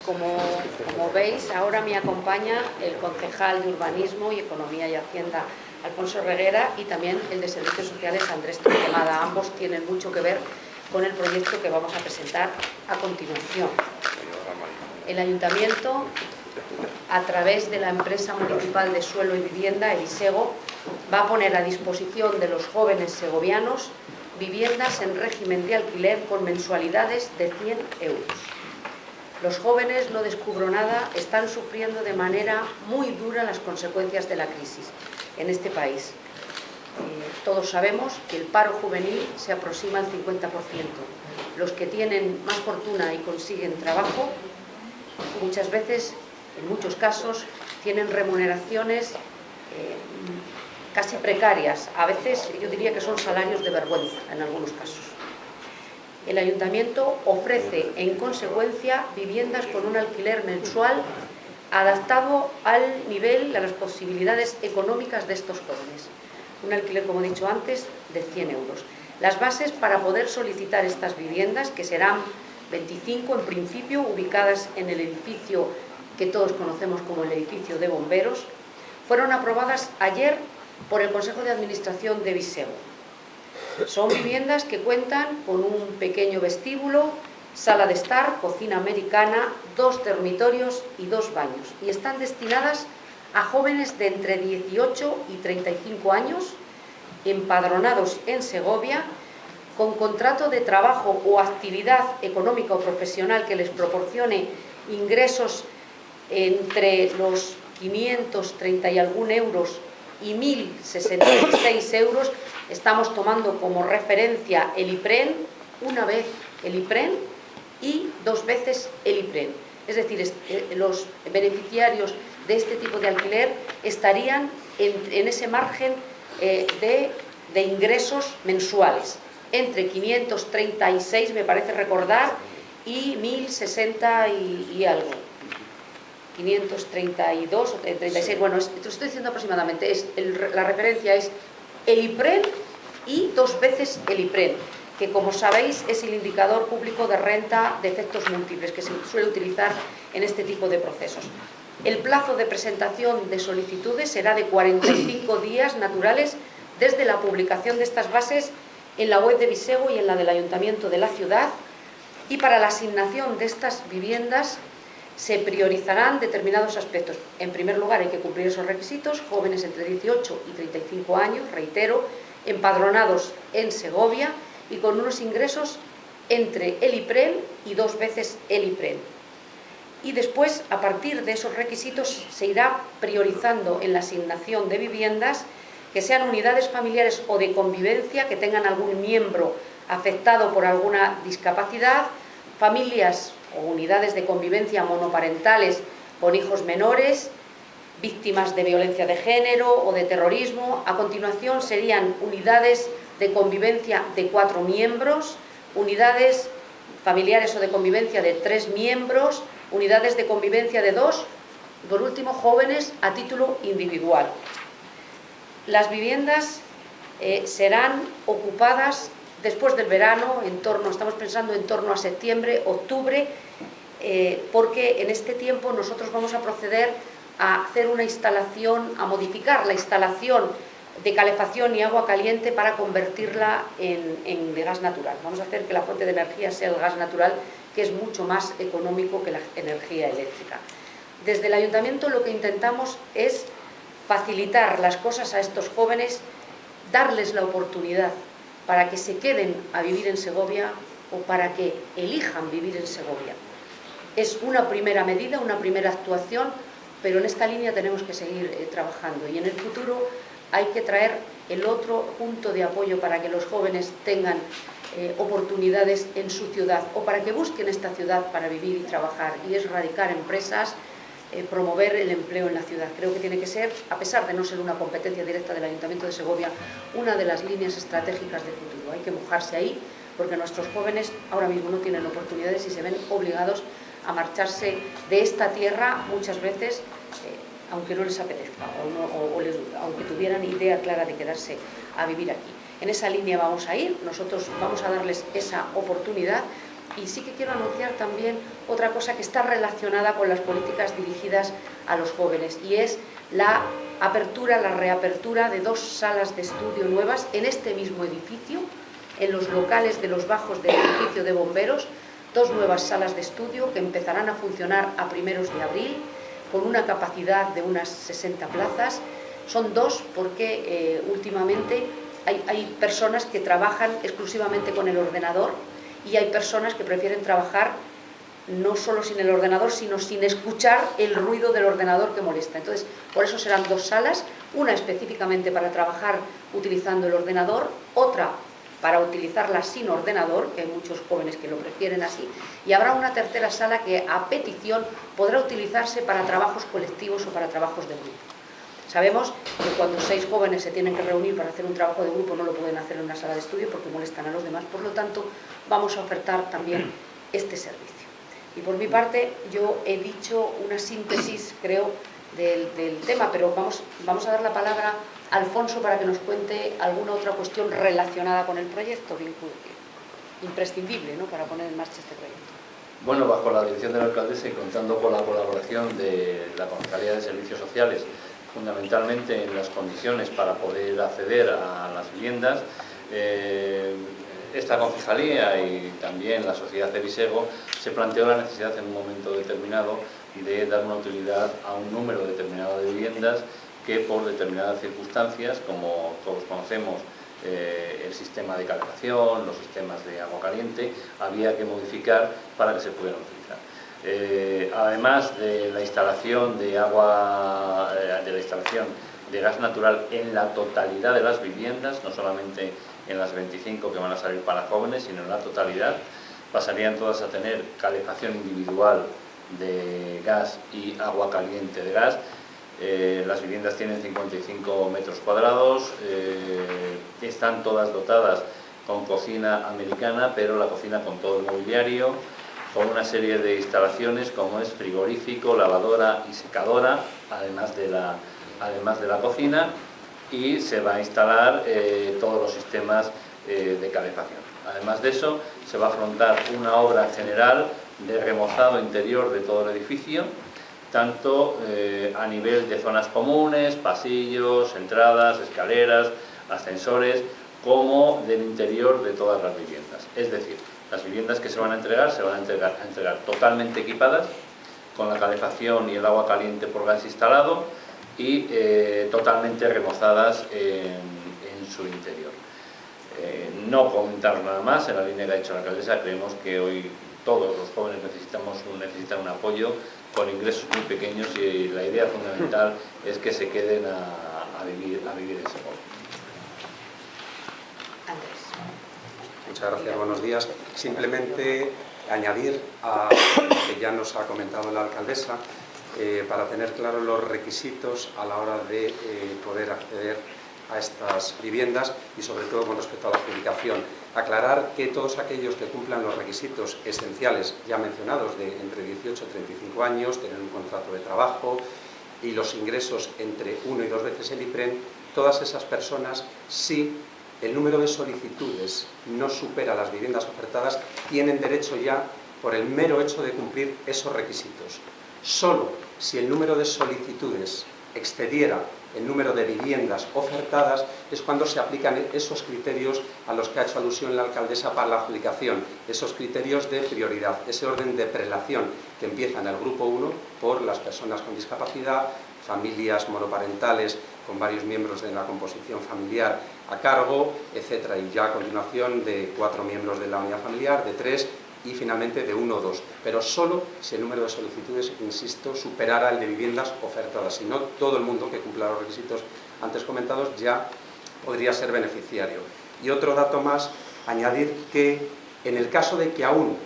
Como veis, ahora me acompaña el concejal de Urbanismo y Economía y Hacienda, Alfonso Reguera, y también el de Servicios Sociales, Andrés Torquemada. Ambos tienen mucho que ver con el proyecto que vamos a presentar a continuación. El Ayuntamiento, a través de la Empresa Municipal de Suelo y Vivienda, EBISEGO, va a poner a disposición de los jóvenes segovianos viviendas en régimen de alquiler con mensualidades de 100 euros. Los jóvenes, no descubro nada, están sufriendo de manera muy dura las consecuencias de la crisis en este país. Todos sabemos que el paro juvenil se aproxima al 50%. Los que tienen más fortuna y consiguen trabajo, muchas veces, en muchos casos, tienen remuneraciones casi precarias. A veces yo diría que son salarios de vergüenza en algunos casos. El Ayuntamiento ofrece, en consecuencia, viviendas con un alquiler mensual adaptado al nivel, a las posibilidades económicas de estos jóvenes. Un alquiler, como he dicho antes, de 100 euros. Las bases para poder solicitar estas viviendas, que serán 25 en principio, ubicadas en el edificio que todos conocemos como el edificio de bomberos, fueron aprobadas ayer por el Consejo de Administración de EBISEGO. Son viviendas que cuentan con un pequeño vestíbulo, sala de estar, cocina americana, 2 dormitorios y 2 baños. Y están destinadas a jóvenes de entre 18 y 35 años, empadronados en Segovia, con contrato de trabajo o actividad económica o profesional que les proporcione ingresos entre los 530 y algún euros y 1.066 euros. Estamos tomando como referencia el IPREN, una vez el IPREN y 2 veces el IPREN. Es decir, los beneficiarios de este tipo de alquiler estarían en ese margen de ingresos mensuales, entre 536, me parece recordar, y 1.060 y algo. 532 o 36, bueno, te lo estoy diciendo aproximadamente, la referencia es el IPREN y 2 veces el IPREN, que como sabéis es el indicador público de renta de efectos múltiples que se suele utilizar en este tipo de procesos. El plazo de presentación de solicitudes será de 45 días naturales desde la publicación de estas bases en la web de EBISEGO y en la del Ayuntamiento de la ciudad, y para la asignación de estas viviendas se priorizarán determinados aspectos. En primer lugar, hay que cumplir esos requisitos: jóvenes entre 18 y 35 años, reitero, empadronados en Segovia y con unos ingresos entre el IPREN y 2 veces el IPREN. Y después, a partir de esos requisitos, se irá priorizando en la asignación de viviendas que sean unidades familiares o de convivencia, que tengan algún miembro afectado por alguna discapacidad, familias o unidades de convivencia monoparentales con hijos menores, víctimas de violencia de género o de terrorismo. A continuación serían unidades de convivencia de 4 miembros, unidades familiares o de convivencia de 3 miembros, unidades de convivencia de 2, y por último jóvenes a título individual. Las viviendas serán ocupadas después del verano, estamos pensando en torno a septiembre, octubre, porque en este tiempo nosotros vamos a proceder a hacer una instalación, a modificar la instalación de calefacción y agua caliente para convertirla en de gas natural. Vamos a hacer que la fuente de energía sea el gas natural, que es mucho más económico que la energía eléctrica. Desde el Ayuntamiento lo que intentamos es facilitar las cosas a estos jóvenes, darles la oportunidad para que se queden a vivir en Segovia o para que elijan vivir en Segovia. Es una primera medida, una primera actuación, pero en esta línea tenemos que seguir trabajando, y en el futuro hay que traer el otro punto de apoyo para que los jóvenes tengan oportunidades en su ciudad o para que busquen esta ciudad para vivir y trabajar, y es radicar empresas, promover el empleo en la ciudad. Creo que tiene que ser, a pesar de no ser una competencia directa del Ayuntamiento de Segovia, una de las líneas estratégicas de futuro. Hay que mojarse ahí, porque nuestros jóvenes ahora mismo no tienen oportunidades y se ven obligados a marcharse de esta tierra muchas veces, aunque no les apetezca aunque tuvieran idea clara de quedarse a vivir aquí. En esa línea vamos a ir, nosotros vamos a darles esa oportunidad Y sí que quiero anunciar también otra cosa que está relacionada con las políticas dirigidas a los jóvenes, y es la apertura, la reapertura de 2 salas de estudio nuevas en este mismo edificio, en los locales de los bajos del edificio de bomberos, 2 nuevas salas de estudio que empezarán a funcionar a primeros de abril, con una capacidad de unas 60 plazas. Son 2 porque últimamente hay personas que trabajan exclusivamente con el ordenador, y hay personas que prefieren trabajar no solo sin el ordenador, sino sin escuchar el ruido del ordenador que molesta. Entonces, por eso serán 2 salas, una específicamente para trabajar utilizando el ordenador, otra para utilizarla sin ordenador, que hay muchos jóvenes que lo prefieren así, y habrá una tercera sala que a petición podrá utilizarse para trabajos colectivos o para trabajos de grupo. Sabemos que cuando 6 jóvenes se tienen que reunir para hacer un trabajo de grupo no lo pueden hacer en una sala de estudio porque molestan a los demás, por lo tanto vamos a ofertar también este servicio. Y por mi parte yo he dicho una síntesis, creo, del tema, pero vamos a dar la palabra a Alfonso para que nos cuente alguna otra cuestión relacionada con el proyecto, imprescindible, ¿no?, para poner en marcha este proyecto. Bueno, bajo la dirección de la alcaldesa y contando con la colaboración de la Concejalía de Servicios Sociales, fundamentalmente en las condiciones para poder acceder a las viviendas, esta concejalía y también la sociedad de Visego se planteó la necesidad en un momento determinado de dar una utilidad a un número determinado de viviendas que por determinadas circunstancias, como todos conocemos, el sistema de calefacción, los sistemas de agua caliente, había que modificar para que se pudieran utilizar. Además de la instalación de gas natural en la totalidad de las viviendas, no solamente en las 25 que van a salir para jóvenes, sino en la totalidad, pasarían todas a tener calefacción individual de gas y agua caliente de gas. Las viviendas tienen 55 metros cuadrados, están todas dotadas con cocina americana, pero la cocina con todo el mobiliario, con una serie de instalaciones como es frigorífico, lavadora y secadora, además de la cocina, y se va a instalar todos los sistemas de calefacción. Además de eso, se va a afrontar una obra general de remozado interior de todo el edificio, tanto a nivel de zonas comunes, pasillos, entradas, escaleras, ascensores, como del interior de todas las viviendas. Es decir, las viviendas que se van a entregar entregar totalmente equipadas, con la calefacción y el agua caliente por gas instalado y totalmente remozadas en su interior. No comentar nada más, en la línea que ha dicho la alcaldesa, creemos que hoy todos los jóvenes necesitan un apoyo con ingresos muy pequeños, y la idea fundamental es que se queden a vivir ese modo. Muchas gracias, buenos días. Simplemente añadir a lo que ya nos ha comentado la alcaldesa, para tener claros los requisitos a la hora de poder acceder a estas viviendas y sobre todo con respecto a la adjudicación. Aclarar que todos aquellos que cumplan los requisitos esenciales ya mencionados de entre 18 y 35 años, tener un contrato de trabajo y los ingresos entre 1 y 2 veces el IPREN, todas esas personas, si el número de solicitudes no supera las viviendas ofertadas, tienen derecho ya por el mero hecho de cumplir esos requisitos. Solo si el número de solicitudes excediera el número de viviendas ofertadas es cuando se aplican esos criterios a los que ha hecho alusión la alcaldesa para la adjudicación, esos criterios de prioridad, ese orden de prelación que empieza en el grupo 1 por las personas con discapacidad, familias monoparentales con varios miembros de la composición familiar a cargo, etcétera, y ya a continuación de 4 miembros de la unidad familiar, de 3 y finalmente de 1 o 2, pero solo si el número de solicitudes, insisto, superara el de viviendas ofertadas. Si no, todo el mundo que cumpla los requisitos antes comentados ya podría ser beneficiario. Y otro dato más, añadir que en el caso de que aún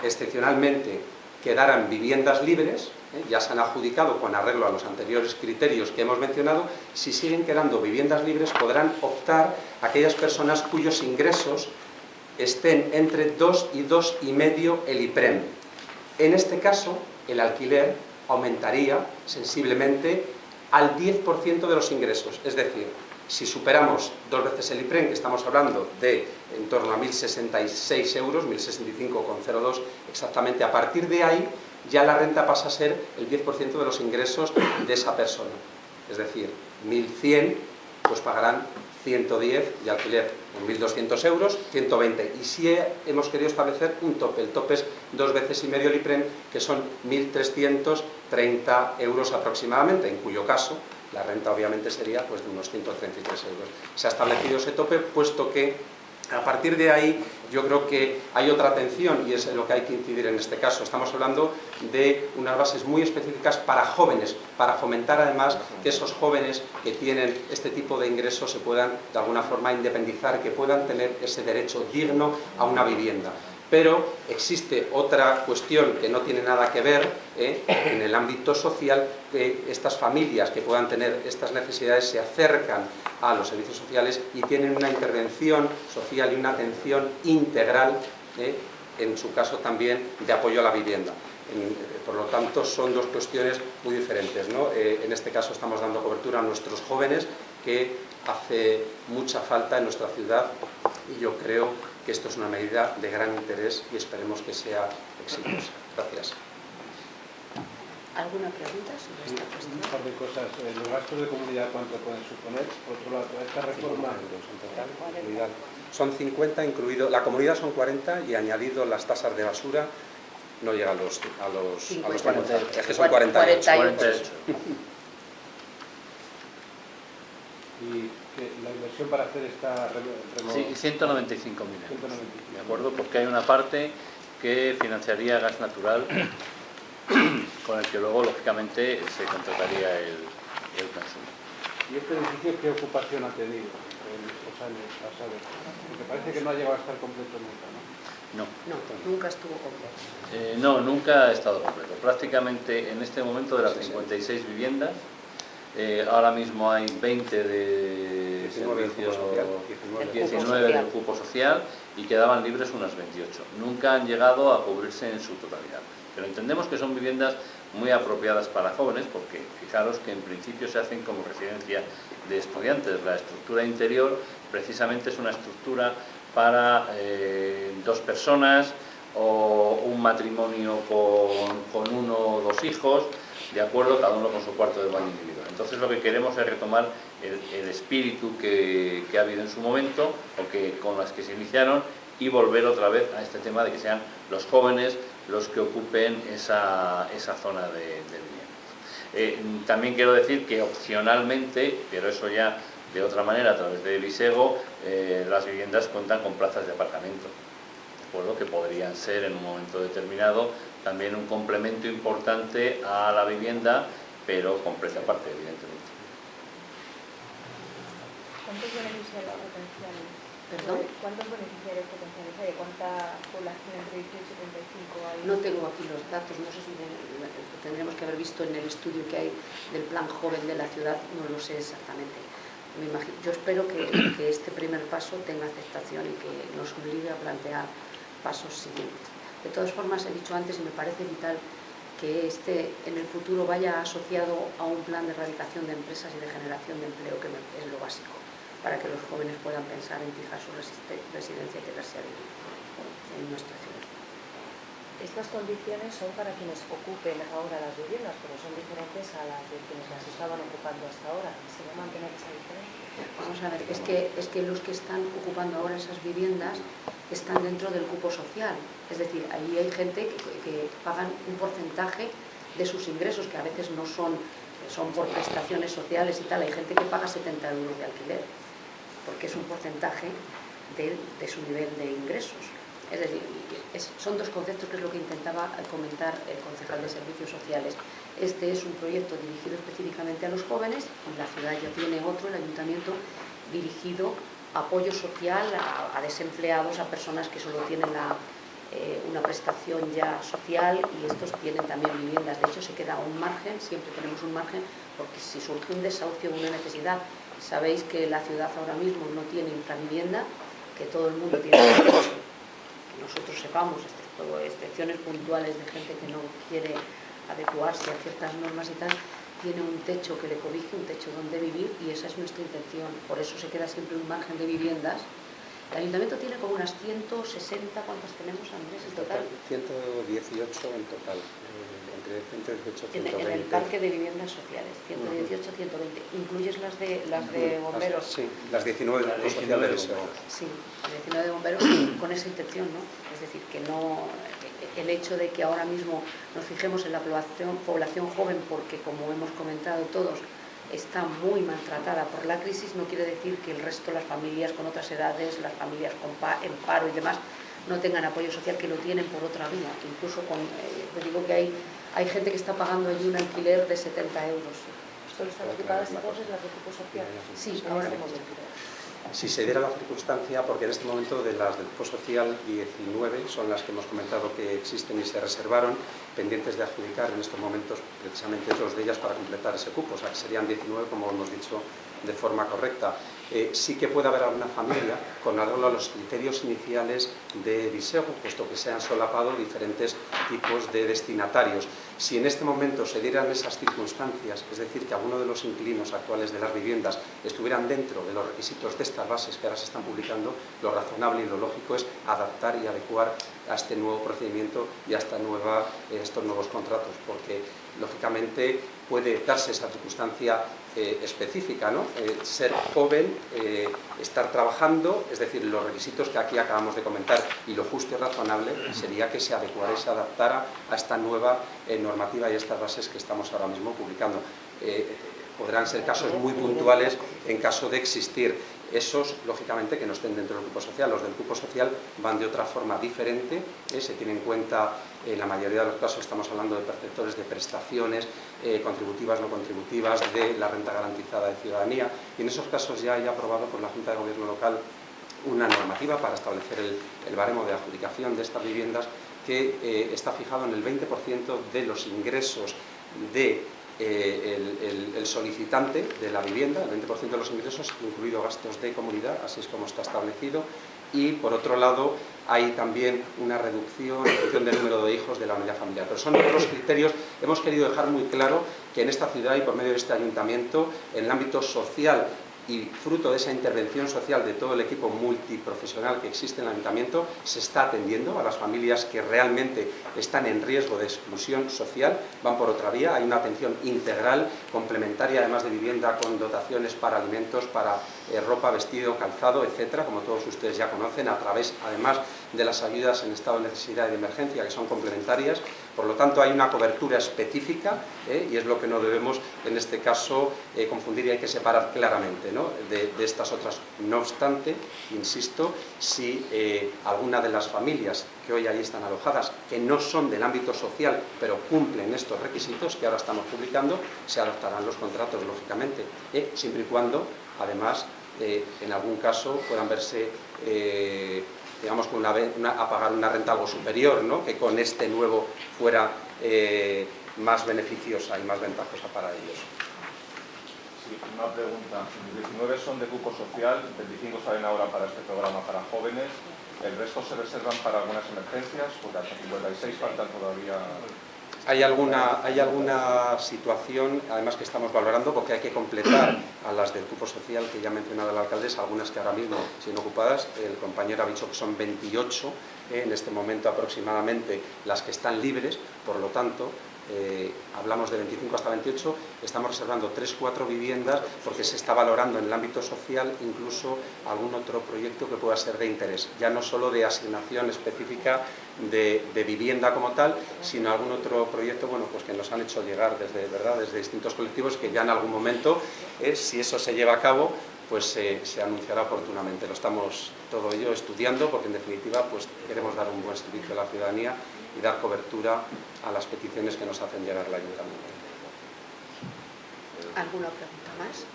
excepcionalmente quedaran viviendas libres, ya se han adjudicado con arreglo a los anteriores criterios que hemos mencionado, si siguen quedando viviendas libres podrán optar aquellas personas cuyos ingresos estén entre 2 y 2,5 el IPREM. En este caso, el alquiler aumentaría sensiblemente al 10% de los ingresos, es decir, Si superamos 2 veces el IPREN, que estamos hablando de en torno a 1.066 euros, 1.065,02 exactamente, a partir de ahí ya la renta pasa a ser el 10% de los ingresos de esa persona. Es decir, 1.100 pues pagarán 110 de alquiler, en 1.200 euros, 120. Y si hemos querido establecer un tope, el tope es 2 veces y medio el IPREN, que son 1.330 euros aproximadamente, en cuyo caso la renta obviamente sería pues de unos 133 euros. Se ha establecido ese tope, puesto que a partir de ahí yo creo que hay otra atención, y es en lo que hay que incidir en este caso. Estamos hablando de unas bases muy específicas para jóvenes, para fomentar además que esos jóvenes que tienen este tipo de ingresos se puedan de alguna forma independizar, que puedan tener ese derecho digno a una vivienda. Pero existe otra cuestión que no tiene nada que ver en el ámbito social, que estas familias que puedan tener estas necesidades se acercan a los servicios sociales y tienen una intervención social y una atención integral, en su caso también de apoyo a la vivienda. Por lo tanto, son dos cuestiones muy diferentes, ¿no? En este caso estamos dando cobertura a nuestros jóvenes, que hace mucha falta en nuestra ciudad, y yo creo que esto es una medida de gran interés y esperemos que sea exitosa. Gracias. ¿Alguna pregunta sobre esta cuestión? Un par de cosas. Los gastos de comunidad, ¿cuánto pueden suponer? Por otro lado, esta reforma en total, comunidad, son 50, incluido, la comunidad son 40 y añadido las tasas de basura no llega a los 50. Es que son 48. 48. Y la inversión para hacer esta Sí, 195.000 euros. 195. ¿De acuerdo? Porque hay una parte que financiaría gas natural, con el que luego, lógicamente, se contrataría el consumo. ¿Y este edificio qué ocupación ha tenido en estos años pasados? Porque parece que no ha llegado a estar completo nunca, ¿no? No. No, nunca estuvo completo. No, nunca ha estado completo. Prácticamente en este momento, de las 56 viviendas, ahora mismo hay 20 de 19 del cupo social, y quedaban libres unas 28. Nunca han llegado a cubrirse en su totalidad. Pero entendemos que son viviendas muy apropiadas para jóvenes, porque fijaros que en principio se hacen como residencia de estudiantes. La estructura interior precisamente es una estructura para 2 personas o un matrimonio con 1 o 2 hijos, de acuerdo, cada uno con su cuarto de baño individual. Entonces lo que queremos es retomar el espíritu que ha habido en su momento, o con las que se iniciaron, y volver otra vez a este tema de que sean los jóvenes los que ocupen esa zona de vivienda. También quiero decir que opcionalmente, pero eso ya de otra manera a través de Visego, las viviendas cuentan con plazas de aparcamiento, ¿de acuerdo? Que podrían ser en un momento determinado también un complemento importante a la vivienda, pero con precio aparte, evidentemente. ¿Cuántos beneficiarios potenciales? ¿Perdón? ¿Cuántos beneficiarios potenciales hay? ¿Cuánta población entre 18 y 35 hay? No tengo aquí los datos, no sé si tendremos que haber visto en el estudio que hay del plan joven de la ciudad, no lo sé exactamente. Yo espero que este primer paso tenga aceptación y que nos obligue a plantear pasos siguientes. De todas formas, he dicho antes, y me parece vital que en el futuro vaya asociado a un plan de erradicación de empresas y de generación de empleo, que es lo básico, para que los jóvenes puedan pensar en fijar su residencia y quedarse a vivir en nuestra ciudad. Estas condiciones son para quienes ocupen ahora las viviendas, pero son diferentes a las de quienes las estaban ocupando hasta ahora. ¿Se va a mantener esa diferencia? Vamos a ver, es que los que están ocupando ahora esas viviendas están dentro del cupo social. Es decir, ahí hay gente que pagan un porcentaje de sus ingresos, que a veces no son por prestaciones sociales y tal. Hay gente que paga 70 euros de alquiler, porque es un porcentaje de su nivel de ingresos. Es decir, son 2 conceptos, que es lo que intentaba comentar el concejal de Servicios Sociales. Este es un proyecto dirigido específicamente a los jóvenes, y la ciudad ya tiene otro, el ayuntamiento, dirigido a apoyo social a desempleados, a personas que solo tienen una prestación ya social, y estos tienen también viviendas. De hecho, se queda un margen, siempre tenemos un margen, porque si surge un desahucio, una necesidad, sabéis que la ciudad ahora mismo no tiene infravivienda, que todo el mundo tiene derecho, que nosotros sepamos, excepciones puntuales de gente que no quiere adecuarse a ciertas normas y tal, tiene un techo que le cobije, un techo donde vivir, y esa es nuestra intención. Por eso se queda siempre un margen de viviendas. El Ayuntamiento tiene como unas 160, ¿cuántas tenemos, Andrés, en total? 118 en total, entre 118 y 120. En el parque de viviendas sociales, 118, 120. ¿Incluyes las de bomberos? Sí, las 19 de grupos sociales. Sí, las 19 de bomberos con esa intención, ¿no? Es decir, que no... El hecho de que ahora mismo nos fijemos en la población joven, porque como hemos comentado todos, está muy maltratada por la crisis, no quiere decir que el resto, las familias con otras edades, las familias en paro y demás, no tengan apoyo social, que lo tienen por otra vía. Incluso te digo que hay gente que está pagando allí un alquiler de 70 euros. ¿Solo están ocupadas entonces las de cupo social? Sí, ahora mismo. Si se diera la circunstancia, porque en este momento de las del cupo social 19 son las que hemos comentado que existen y se reservaron, pendientes de adjudicar en estos momentos precisamente dos de ellas para completar ese cupo, o sea que serían 19, como hemos dicho de forma correcta. Sí que puede haber alguna familia con algunos de los criterios iniciales de Visego, puesto que se han solapado diferentes tipos de destinatarios. Si en este momento se dieran esas circunstancias, es decir, que alguno de los inquilinos actuales de las viviendas estuvieran dentro de los requisitos de estas bases que ahora se están publicando, lo razonable y lo lógico es adaptar y adecuar a este nuevo procedimiento y a estos nuevos contratos, porque lógicamente puede darse esa circunstancia específica, ¿no? Ser joven, estar trabajando, es decir, los requisitos que aquí acabamos de comentar, y lo justo y razonable sería que se adecuara y se adaptara a esta nueva normativa y a estas bases que estamos ahora mismo publicando. Podrán ser casos muy puntuales en caso de existir. Esos, lógicamente, que no estén dentro del cupo social. Los del cupo social van de otra forma diferente, se tiene en cuenta, en la mayoría de los casos estamos hablando de perceptores de prestaciones contributivas, no contributivas, de la renta garantizada de ciudadanía, y en esos casos ya hay aprobado por la Junta de Gobierno local una normativa para establecer el baremo de adjudicación de estas viviendas, que está fijado en el 20% de los ingresos de el solicitante de la vivienda, el 20% de los ingresos, incluido gastos de comunidad, así es como está establecido. Y por otro lado hay también una reducción en función del número de hijos de la unidad familiar. Pero son otros criterios. Hemos querido dejar muy claro que en esta ciudad y por medio de este ayuntamiento, en el ámbito social y fruto de esa intervención social de todo el equipo multiprofesional que existe en el ayuntamiento, se está atendiendo a las familias que realmente están en riesgo de exclusión social, van por otra vía. Hay una atención integral, complementaria, además de vivienda, con dotaciones para alimentos, para ropa, vestido, calzado, etcétera, como todos ustedes ya conocen, a través, además, de las ayudas en estado de necesidad y de emergencia, que son complementarias. Por lo tanto, hay una cobertura específica, y es lo que no debemos, en este caso, confundir, y hay que separar claramente, ¿no?, de estas otras. No obstante, insisto, si alguna de las familias que hoy ahí están alojadas, que no son del ámbito social, pero cumplen estos requisitos que ahora estamos publicando, se adaptarán los contratos, lógicamente, siempre y cuando, además, en algún caso puedan verse digamos, a pagar una renta algo superior, ¿no?, que con este nuevo fuera más beneficiosa y más ventajosa para ellos. Sí, una pregunta. 19 son de cupo social, 25 salen ahora para este programa para jóvenes, ¿el resto se reservan para algunas emergencias? Porque hasta 56 faltan todavía... Hay alguna situación, además, que estamos valorando, porque hay que completar a las del cupo social que ya ha mencionado la alcaldesa, algunas que ahora mismo siguen ocupadas. El compañero ha dicho que son 28 en este momento aproximadamente las que están libres, por lo tanto, hablamos de 25 hasta 28, estamos reservando 3-4 viviendas porque se está valorando en el ámbito social incluso algún otro proyecto que pueda ser de interés, ya no solo de asignación específica de vivienda como tal, sino algún otro proyecto, bueno, pues que nos han hecho llegar desde distintos colectivos, que ya en algún momento, si eso se lleva a cabo, pues se anunciará oportunamente. Lo estamos todo ello estudiando, porque en definitiva pues queremos dar un buen servicio a la ciudadanía y dar cobertura a las peticiones que nos hacen llegar al ayuntamiento. ¿Alguna pregunta más?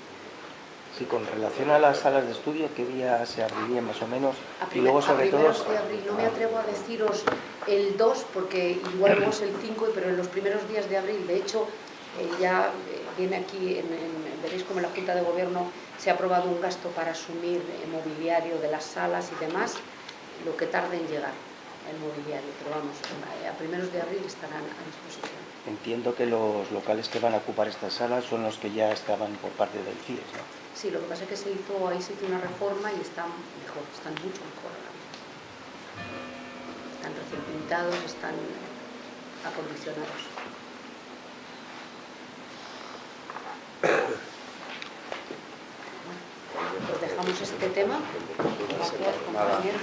Sí, con relación a las salas de estudio, ¿qué día se abrirían más o menos? Y luego, sobre todo, de abril. No me atrevo a deciros el 2, porque igual no es el 5, pero en los primeros días de abril. De hecho, ya viene aquí, veréis como en la Junta de Gobierno se ha aprobado un gasto para asumir mobiliario de las salas y demás, lo que tarde en llegar. el mobiliario, pero vamos, a primeros de abril estarán a disposición. Entiendo que los locales que van a ocupar estas salas son los que ya estaban por parte del CIES, ¿no? Sí, lo que pasa es que se hizo una reforma y están mejor, están mucho mejor ahora mismo. Están recién pintados, están acondicionados. Bueno, pues dejamos este tema. Gracias, compañeros.